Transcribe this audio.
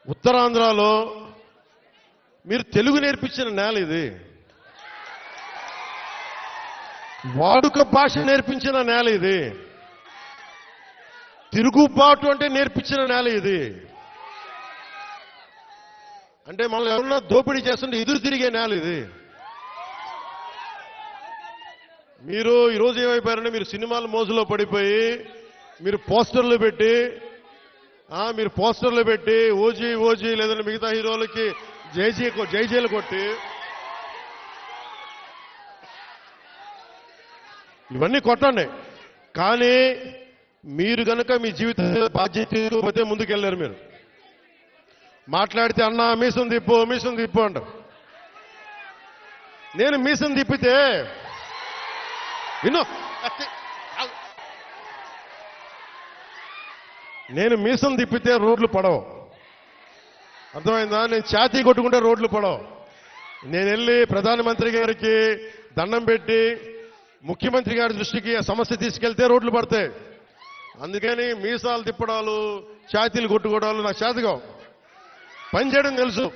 ఉత్తరాంధ్రలో మీరు తెలుగు నేర్పించిన నేల ఇది. వాడుక భాష నేర్పించిన నేల ఇది. తిరుగుబాటు అంటే నేర్పించిన నేల ఇది. అంటే మనల్ని ఎవరన్నా దోపిడీ చేస్తుంటే ఎదురు తిరిగే నేల ఇది. మీరు ఈరోజు ఏమైపోయారంటే మీరు సినిమాల మోజులో పడిపోయి మీరు పోస్టర్లు పెట్టి ఓజీ లేదంటే మిగతా హీరోలకి జైజీలు కొట్టి ఇవన్నీ కొట్టండి. కానీ మీరు కనుక మీ జీవిత బాధ్యత తీసుకోకపోతే ముందుకెళ్ళారు. మీరు మాట్లాడితే అన్నా మీసం తిప్పు అంట. నేను మీసం తిప్పితే రోడ్లు పడవు. అర్థమైందా? నేను ఛాతీ కొట్టుకుంటే రోడ్లు పడవు. నేను వెళ్ళి ప్రధానమంత్రి గారికి దండం పెట్టి ముఖ్యమంత్రి గారి దృష్టికి ఆ సమస్య తీసుకెళ్తే రోడ్లు పడతాయి. అందుకని మీసాలు తిప్పడాలు ఛాతీలు కొట్టుకోవడాలు నాకు చేతగా పని చేయడం తెలుసు.